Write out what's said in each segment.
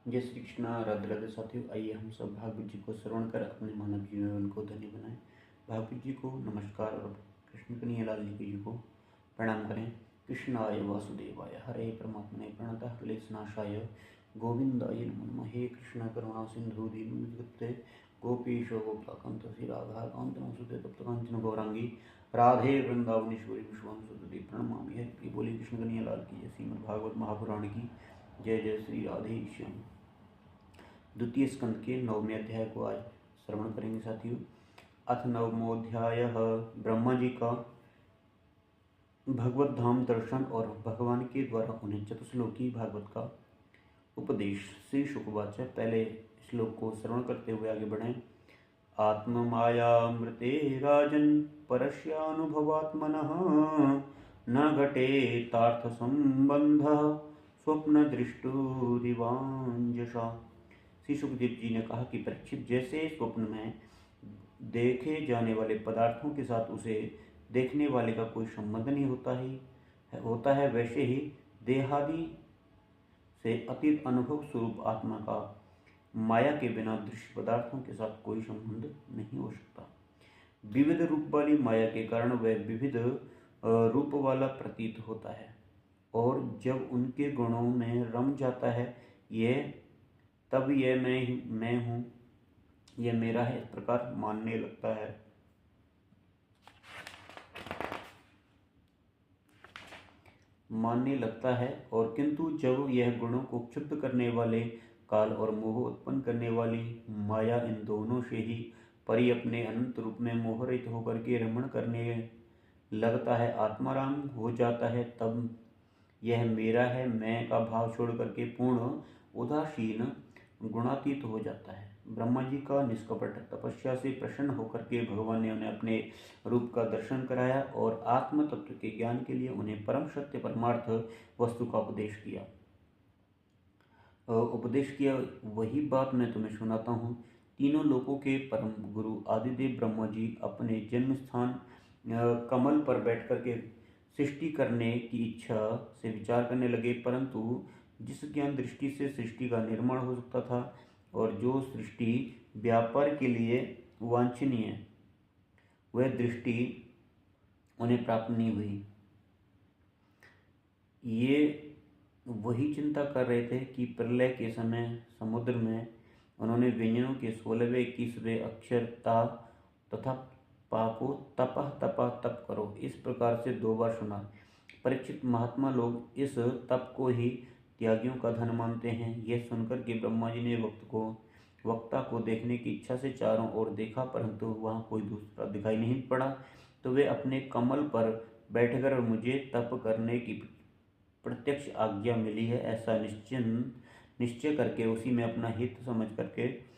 जय श्री कृष्ण। राधे राधे साथियों, आइए हम सब भागवत जी को श्रवण कर अपने मानव जीवन को धन्य बनाएं। भागवत जी को नमस्कार और कृष्ण कन्हैयालाल जी को प्रणाम करें। कृष्णाय वासुदेवाय हरे परमात्मने प्रणतः क्लेशनाशाय गोविंदाय नमो नमः। हे कृष्ण करुणा सिंधु दीनबंधुते गोपीशो गोपाकांत श्री राधा कांत नमोस्तुते तप्त कांचन गौरांगी राधे वृंदावनेश्वरी विश्वानुसुते प्रणमामि। हरि बोली कृष्ण कन्हैयालाल की जय। श्रीमद् भागवत महापुराण की जय। जय श्री राधे श्याम। द्वितीय स्कंद के 9वें अध्याय को आज श्रवण करेंगे साथियों। अथ नवमोध्याय ब्रह्मा जी का भगवत धाम दर्शन और भगवान के द्वारा उन्हें चतुश्लोकी भागवत का उपदेश। श्री शुकवाच। पहले श्लोक को श्रवण करते हुए आगे बढ़ें। आत्म मायामृते राजन परस्यानुभवात्मनः न घटेतार्थ संबंधः स्वप्न दृष्टुरिवांजसा। श्री सुखदेव जी ने कहा कि परीक्षित, जैसे स्वप्न में देखे जाने वाले पदार्थों के साथ उसे देखने वाले का कोई संबंध नहीं होता है, वैसे ही देहादि से अतीत अनुभव स्वरूप आत्मा का माया के बिना दृश्य पदार्थों के साथ कोई संबंध नहीं हो सकता। विविध रूप वाली माया के कारण वह विविध रूप वाला प्रतीत होता है और जब उनके गुणों में रम जाता है तब यह मैं हूँ, यह मेरा है, इस प्रकार मानने लगता है। और किंतु जब यह गुणों को क्षुब्ध करने वाले काल और मोह उत्पन्न करने वाली माया इन दोनों से ही परि अपने अनंत रूप में मोहरहित होकर के रमण करने लगता है, आत्माराम हो जाता है, तब यह मेरा है, मैं का भाव छोड़ करके पूर्ण उदासीन गुणातीत हो जाता है। ब्रह्मा जी का निष्कपट तपस्या से प्रसन्न होकर के भगवान ने उन्हें अपने रूप का दर्शन कराया और आत्म तत्व के ज्ञान के लिए उन्हें परम सत्य परमार्थ वस्तु का उपदेश किया। वही बात मैं तुम्हें सुनाता हूँ। तीनों लोकों के परम गुरु आदिदेव ब्रह्मा जी अपने जन्म स्थान कमल पर बैठ करके सृष्टि करने की इच्छा से विचार करने लगे, परंतु जिस ज्ञान दृष्टि से सृष्टि का निर्माण हो सकता था और जो सृष्टि व्यापार के लिए वांछनीय, वह दृष्टि उन्हें प्राप्त नहीं हुई। ये वही चिंता कर रहे थे कि प्रलय के समय समुद्र में उन्होंने व्यंजनों के 16वें 21वें अक्षर ता तथा पा को तपह तपह तप करो इस प्रकार से 2 बार सुना। परीक्षित, महात्मा लोग इस तप को ही त्यागियों का धन मानते हैं। यह सुनकर के ब्रह्मा जी ने वक्ता को देखने की इच्छा से चारों ओर देखा, परंतु वहां कोई दूसरा दिखाई नहीं पड़ा। तो वे अपने कमल पर बैठकर मुझे तप करने की प्रत्यक्ष आज्ञा मिली है, ऐसा निश्चय करके उसी में अपना हित समझ करके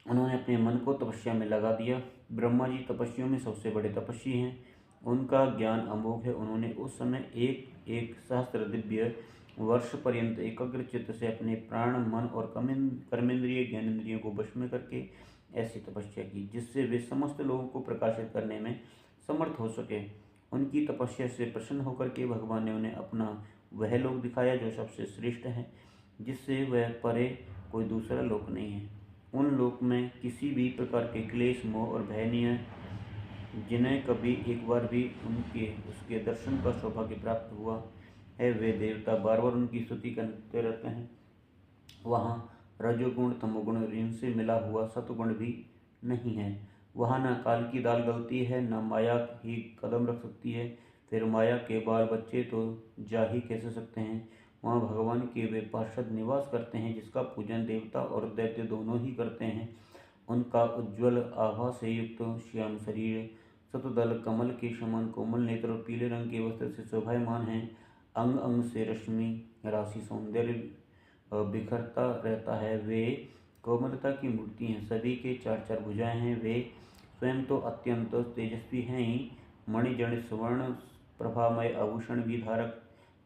उन्होंने अपने मन को तपस्या में लगा दिया। ब्रह्मा जी तपस्वियों में सबसे बड़े तपस्वी हैं, उनका ज्ञान अमोघ है। उन्होंने उस समय एक सहस्त्र दिव्य वर्ष पर्यंत एकाग्र चित्त से अपने प्राण, मन और कर्मेंद्रिय ज्ञानेंद्रियों को वश में करके ऐसी तपस्या की जिससे वे समस्त लोगों को प्रकाशित करने में समर्थ हो सके। उनकी तपस्या से प्रसन्न होकर के भगवान ने उन्हें अपना वह लोक दिखाया जो सबसे श्रेष्ठ है, जिससे वह परे कोई दूसरा लोक नहीं है। उन लोक में किसी भी प्रकार के क्लेश, मोह और भय नहीं है। जिन्हें कभी एक बार भी उसके दर्शन का सौभाग्य प्राप्त हुआ है, वे देवता बार बार उनकी स्तुति करते रहते हैं। वहाँ रजोगुण, तमोगुण, इनसे मिला हुआ सतगुण भी नहीं है। वहाँ न काल की दाल गलती है, न माया ही कदम रख सकती है। फिर माया के बाल बच्चे तो जा ही कैसे सकते हैं। वहाँ भगवान के वे पार्षद निवास करते हैं, जिसका पूजन देवता और दैत्य दोनों ही करते हैं। उनका उज्ज्वल आभा से युक्त श्याम शरीर, सतदल कमल के समान कोमल नेत्र और पीले रंग के वस्त्र से शोभायमान है। अंग अंग से रश्मि राशि सौंदर्य बिखरता रहता है। वे कोमलता की मूर्ति हैं, सभी के 4 भुजाएं हैं। वे स्वयं तो अत्यंत तेजस्वी हैं ही, मणिजन स्वर्ण प्रभामय आभूषण भी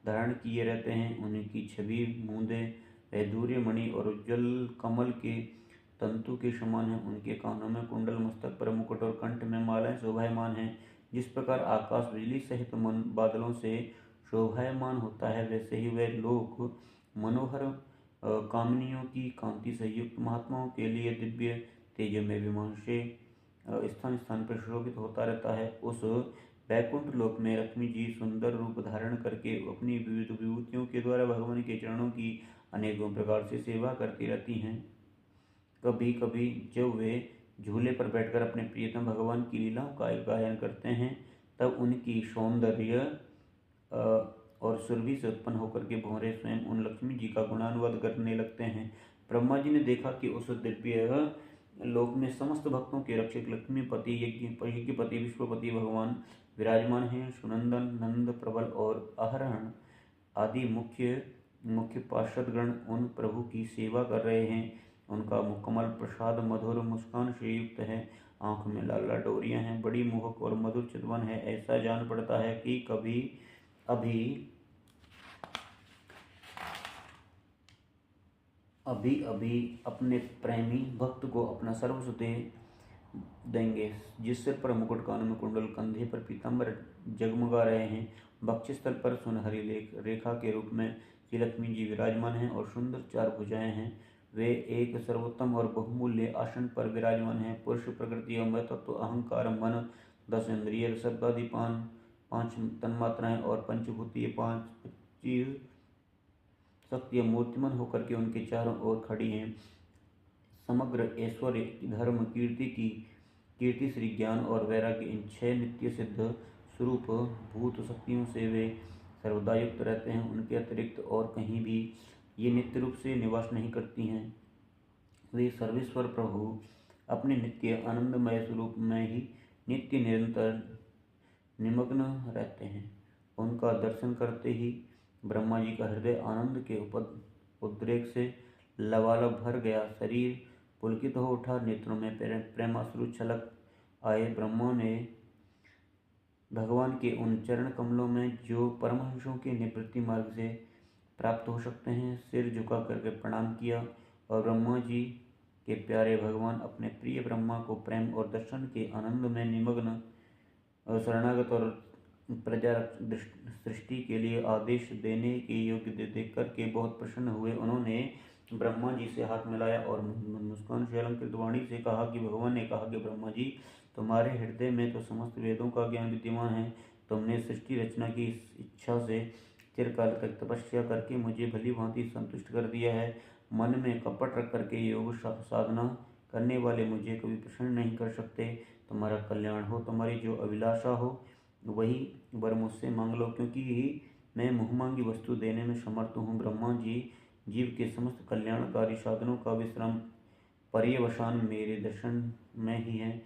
धारण किए रहते हैं। उनकी छवि मूंदे वैदूर्य मणि और उज्ज्वल कमल के तंतु के समान है। उनके कानों में कुंडल, मस्तक पर मुकुट और कंठ में मालाएं शोभायमान हैं। जिस प्रकार आकाश बिजली सहित बादलों से शोभायमान होता है, वैसे ही वह लोक मनोहर कामनियों की कांति से युक्त महात्माओं के लिए दिव्य तेजमय विमान से स्थान स्थान पर शोभित होता रहता है। उस वैकुंठ लोक में लक्ष्मी जी सुंदर रूप धारण करके अपनी विविध विभूतियों के द्वारा भगवान के चरणों की अनेकों प्रकार से सेवा करती रहती हैं। कभी कभी जब वे झूले पर बैठकर अपने प्रियतम भगवान की लीलाओं का गायन करते हैं, तब उनकी सौंदर्य और सुरभि से उत्पन्न होकर के भंवरे स्वयं उन लक्ष्मी जी का गुणानुवाद करने लगते हैं। ब्रह्मा जी ने देखा कि उस दिव्य लोक में समस्त भक्तों के रक्षक लक्ष्मीपति, यज्ञपति, विश्वपति भगवान विराजमान हैं। सुनंदन, नंद, प्रबल और आहरण आदि मुख्य मुख्य पार्षदगण उन प्रभु की सेवा कर रहे हैं। उनका मुकमल प्रसाद मधुर मुस्कान से युक्त है। आंख में लाल लाल डोरियां हैं, बड़ी मोहक और मधुर चितवन है। ऐसा जान पड़ता है कि कभी अभी अपने प्रेमी भक्त को अपना सर्वस्व दे देंगे। जिस सिर पर मुकुट, कानों में कुंडल, कंधे पर पीताम्बर जगमगा रहे हैं, वक्षस्थल पर सुनहरी रेखा के रूप में श्री लक्ष्मी जी विराजमान हैं और सुंदर चार भुजाएं हैं। वे एक सर्वोत्तम और बहुमूल्य आसन पर विराजमान हैं। पुरुष प्रकृति, अमृत तत्व, अहंकार, मन, 10 इंद्रिय, शब्दादि, 5 तन्मात्राएं और पंचभूतीय 5 चीज शक्तियां मूर्तिमान होकर के उनके चारों ओर खड़ी हैं। समग्र ऐश्वर्य, धर्म, कीर्ति, श्री ज्ञान और वैराग्य, इन 6 नित्य सिद्ध स्वरूप भूत शक्तियों से वे सर्वदा युक्त रहते हैं। उनके अतिरिक्त और कहीं भी ये नित्य रूप से निवास नहीं करती हैं। वे सर्वेश्वर प्रभु अपने नित्य आनंदमय स्वरूप में ही नित्य निरंतर निमग्न रहते हैं। उनका दर्शन करते ही ब्रह्मा जी का हृदय आनंद के उद्रेक से लबालब भर गया। शरीर पुलकित हो उठा, नेत्रों में प्रेमाश्रु छलक आए। ब्रह्मा ने भगवान के उन चरण कमलों में जो परमहंसों के निवृत्ति मार्ग से प्राप्त हो सकते हैं, सिर झुका करके प्रणाम किया और ब्रह्मा जी के प्यारे भगवान अपने प्रिय ब्रह्मा को प्रेम और दर्शन के आनंद में निमग्न शरणागत और प्रजा सृष्टि के लिए आदेश देने के योग्य देख करके बहुत प्रसन्न हुए। उन्होंने ब्रह्मा जी से हाथ मिलाया और मुस्कान से अलंकृत वाणी से कहा कि भगवान ने कहा कि ब्रह्मा जी, तुम्हारे हृदय में तो समस्त वेदों का ज्ञान विद्यमान है। तुमने सृष्टि रचना की इच्छा से चिरकाल तक तपस्या करके मुझे भली भांति संतुष्ट कर दिया है। मन में कपट रख करके योग साधना करने वाले मुझे कभी प्रसन्न नहीं कर सकते। तुम्हारा कल्याण हो, तुम्हारी जो अभिलाषा हो वही वर मुझसे मांग लो, क्योंकि मैं मुहमांगी वस्तु देने में समर्थ हूँ। ब्रह्मा जी जीव के समस्त कल्याणकारी साधनों का विश्राम पर्यवसान मेरे दर्शन में ही है।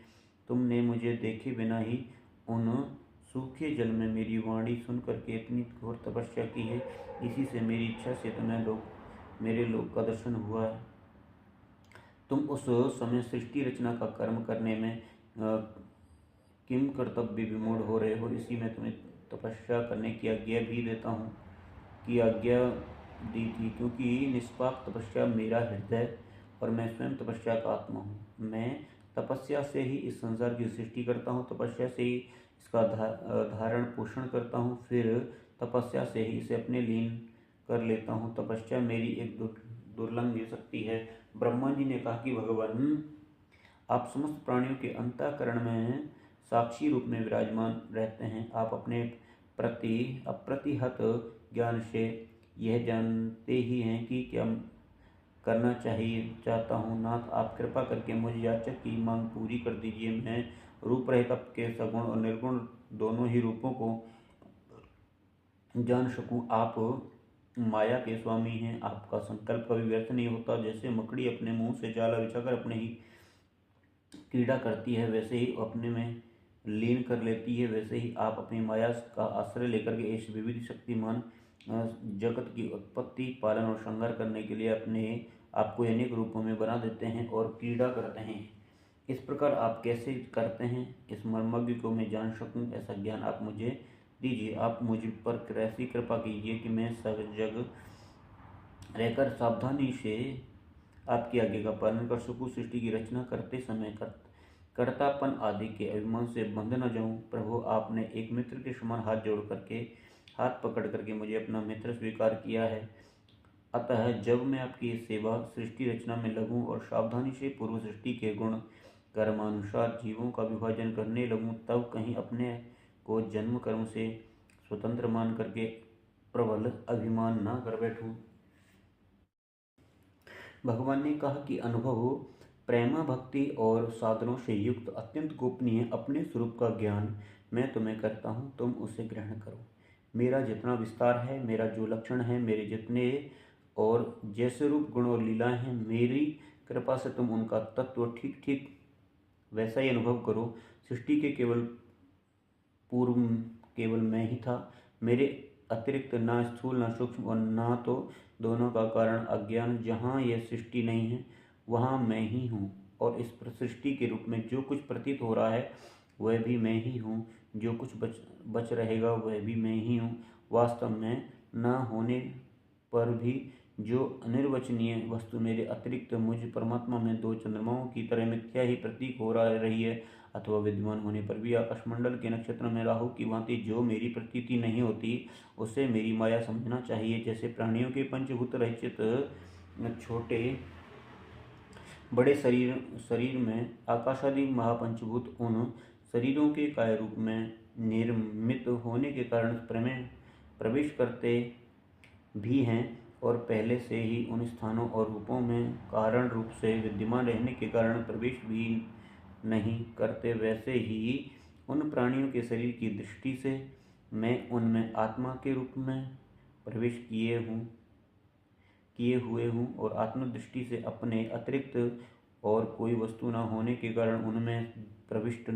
तुमने मुझे देखे बिना ही उन सूखे जल में मेरी वाणी सुन करके इतनी घोर तपस्या की है। इसी से मेरी इच्छा से तुम्हें मेरे लोक का दर्शन हुआ है। तुम उस समय सृष्टि रचना का कर्म करने में किम कर्तव्य विमूढ़ हो रहे हो, इसी में तुम्हें तपस्या करने की आज्ञा भी देता हूँ की आज्ञा दी थी, क्योंकि निष्पाप तपस्या मेरा हृदय और मैं स्वयं तपस्या का आत्मा हूँ। मैं तपस्या से ही इस संसार की सृष्टि करता हूँ, तपस्या से ही इसका धारण पोषण करता हूँ, फिर तपस्या से ही इसे अपने लीन कर लेता हूँ। तपस्या मेरी एक दुर्लंघ शक्ति है। ब्रह्मा जी ने कहा कि भगवान, आप समस्त प्राणियों के अंतःकरण में साक्षी रूप में विराजमान रहते हैं। आप अपने प्रति अप्रतिहत ज्ञान से यह जानते ही हैं कि क्या करना चाहता हूँ। नाथ, आप कृपा करके मुझ याचक की मांग पूरी कर दीजिए। मैं रूप रहित के सगुण और निर्गुण दोनों ही रूपों को जान सकूं। आप माया के स्वामी हैं, आपका संकल्प कभी व्यर्थ नहीं होता। जैसे मकड़ी अपने मुंह से जाला बिछाकर अपने ही क्रीड़ा करती है, वैसे ही अपने में लीन कर लेती है, वैसे ही आप अपनी माया का आश्रय लेकर के इस विविध शक्तिमान जगत की उत्पत्ति, पालन और संहार करने के लिए अपने आपको अनेक रूपों में बना देते हैं और क्रीड़ा करते हैं। इस प्रकार आप कैसे करते हैं, इस मर्मज्ञ को मैं जान सकूं, ऐसा ज्ञान आप मुझे दीजिए। आप मुझ पर ऐसी कृपा कीजिए कि मैं सजग रहकर सावधानी से आपकी आज्ञा का पालन कर सकूं। सृष्टि की रचना करते समय कर्तापन आदि के अभिमान से बंध न जाऊं। प्रभु, आपने एक मित्र के समान हाथ पकड़ करके मुझे अपना मित्र स्वीकार किया है। अतः जब मैं आपकी सेवा सृष्टि रचना में लगूं और सावधानी से पूर्व सृष्टि के गुण कर्मानुसार जीवों का विभाजन करने लगूं, तब कहीं अपने को जन्म कर्म से स्वतंत्र मान करके प्रबल अभिमान न कर बैठूं। भगवान ने कहा कि अनुभव, प्रेम, भक्ति और साधनों से युक्त अत्यंत गोपनीय अपने स्वरूप का ज्ञान मैं तुम्हें करता हूँ, तुम उसे ग्रहण करो। मेरा जितना विस्तार है, मेरा जो लक्षण है, मेरे जितने और जैसे रूप गुण और लीलाएं हैं, मेरी कृपा से तुम उनका तत्व ठीक ठीक वैसा ही अनुभव करो। सृष्टि के पूर्व केवल मैं ही था, मेरे अतिरिक्त ना स्थूल ना सूक्ष्म और ना तो दोनों का कारण अज्ञान। जहाँ यह सृष्टि नहीं है वहाँ मैं ही हूँ, और इस सृष्टि के रूप में जो कुछ प्रतीत हो रहा है वह भी मैं ही हूँ, जो कुछ बच रहेगा वह भी मैं ही हूँ। वास्तव में न होने पर भी जो अनिर्वचनीय वस्तु मेरे अतिरिक्त मुझ परमात्मा में दो चंद्रमाओं की तरह मिथ्या ही प्रतीक हो रही है, अथवा विद्यमान होने पर भी आकाशमंडल के नक्षत्र में राहु की भांति जो मेरी प्रतीति नहीं होती, उसे मेरी माया समझना चाहिए। जैसे प्राणियों के पंचभूत रहित छोटे बड़े शरीर में आकाशादि महापंचभूत उन शरीरों के काय रूप में निर्मित होने के कारण प्रवेश करते भी हैं, और पहले से ही उन स्थानों और रूपों में कारण रूप से विद्यमान रहने के कारण प्रवेश भी नहीं करते। वैसे ही उन प्राणियों के शरीर की दृष्टि से मैं उनमें आत्मा के रूप में प्रवेश किए हुए हूँ, और आत्मदृष्टि से अपने अतिरिक्त और कोई वस्तु न होने के कारण उनमें प्रविष्ट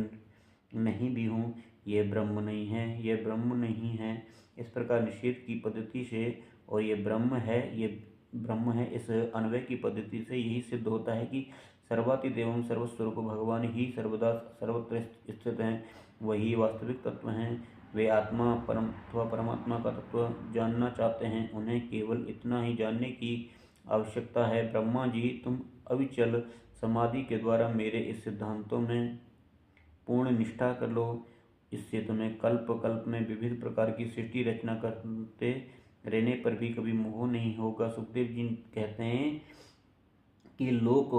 नहीं भी हूँ। ये ब्रह्म नहीं है, ये ब्रह्म नहीं है, इस प्रकार निषेध की पद्धति से, और ये ब्रह्म है इस अन्वय की पद्धति से यही सिद्ध होता है कि सर्वातीत एवं सर्वस्वरूप भगवान ही सर्वदा सर्वत्र स्थित हैं, वही वास्तविक तत्व हैं। वे आत्मा अथवा परमात्मा का तत्व जानना चाहते हैं, उन्हें केवल इतना ही जानने की आवश्यकता है। ब्रह्मा जी, तुम अविचल समाधि के द्वारा मेरे इस सिद्धांतों में पूर्ण निष्ठा कर लो, इससे तुम्हें कल्प कल्प में विविध प्रकार की सृष्टि रचना करते रहने पर भी कभी मोह नहीं होगा। सुखदेव जी कहते हैं कि लोक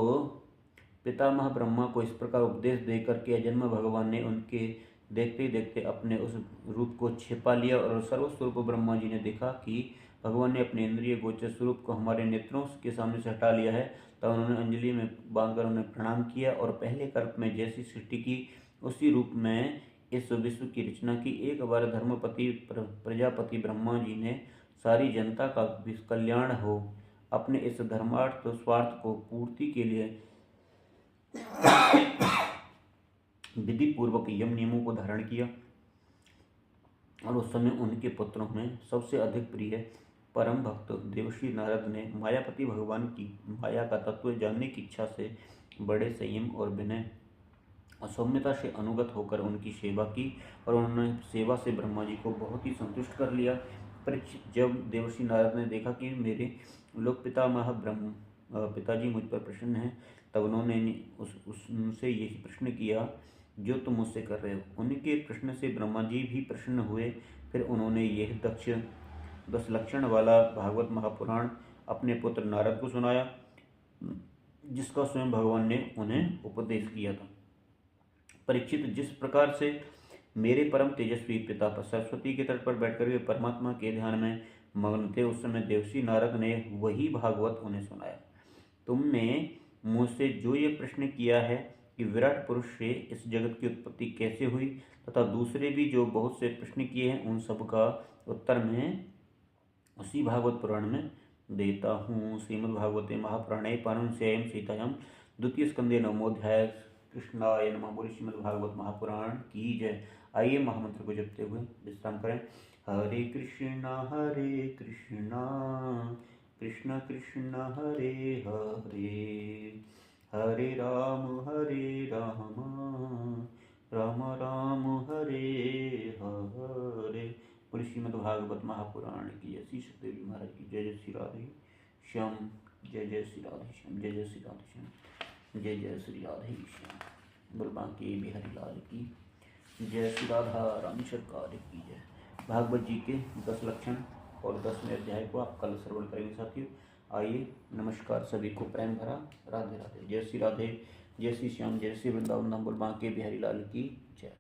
पितामह ब्रह्मा को इस प्रकार उपदेश देकर के अजन्म भगवान ने उनके देखते ही देखते अपने उस रूप को छिपा लिया, और सर्वस्वरूप ब्रह्मा जी ने देखा कि भगवान ने अपने इंद्रिय गोचर स्वरूप को हमारे नेत्रों के सामने से हटा लिया है। तब उन्होंने अंजलि में बांधकर उन्हें प्रणाम किया, और पहले कल्प में जैसी सृष्टि की उसी रूप में इस विश्व की रचना की। एक बार धर्मपति प्रजापति ब्रह्मा जी ने सारी जनता का कल्याण हो अपने इस धर्मार्थ स्वार्थ को पूर्ति के लिए विधि पूर्वक यम नियमों को धारण किया, और उस समय उनके पुत्रों में सबसे अधिक प्रिय परम भक्त देवर्षि नारद ने मायापति भगवान की माया का तत्व जानने की इच्छा से बड़े संयम और विनय और सौम्यता से अनुगत होकर उनकी सेवा की, और उन्होंने सेवा से ब्रह्मा जी को बहुत ही संतुष्ट कर लिया। परीक्षित, जब देवर्षि नारद ने देखा कि मेरे लोक पिताजी मुझ पर प्रसन्न हैं, तब उन्होंने उनसे यही प्रश्न किया जो तुम मुझसे कर रहे हो। उनके प्रश्न से ब्रह्मा जी भी प्रसन्न हुए। फिर उन्होंने यह 10 लक्षण वाला भागवत महापुराण अपने पुत्र नारद को सुनाया, जिसका स्वयं भगवान ने उन्हें उपदेश किया था। परीक्षित, जिस प्रकार से मेरे परम तेजस्वी पिता सरस्वती के तट पर बैठकर वे परमात्मा के ध्यान में मग्न थे, उस समय देवर्षि नारद ने वही भागवत उन्हें सुनाया। तुमने मुझसे जो ये प्रश्न किया है कि विराट पुरुष से इस जगत की उत्पत्ति कैसे हुई, तथा दूसरे भी जो बहुत से प्रश्न किए हैं, उन सब का उत्तर मैं उसी भागवत पुराण में देता हूँ। श्रीमद्भागवते महापुराणे पारमहंस्यां सीतायां द्वितीय स्कंदे नवमोध्याय। कृष्णाय नमः। बोलिए श्रीमद्भागवत महापुराण की जय। आइए महामंत्र को जपते हुए विश्राम करें। हरे कृष्णा कृष्ण कृष्ण हरे हरे, हरे राम राम राम हरे हरे। बोलिए श्रीमद्भागवत महापुराण की जय। श्री सुखदेव जी महाराज की जय। जय श्री राधे श्याम, जय जय श्री राधे श्याम, जय जय श्री राधे श्याम, जय जय श्री राधे श्याम। बोल बांके बिहारी लाल की जय। श्री राधा राम सरकार की जय। भागवत जी के 10 लक्षण और 10वें अध्याय को आप कल श्रवण करेंगे साथियों। आइए, नमस्कार सभी को, प्रेम भरा राधे राधे। जय श्री राधे, जय श्री श्याम, जय श्री वृंदावन धाम, बोल बांके बिहारी लाल की जय।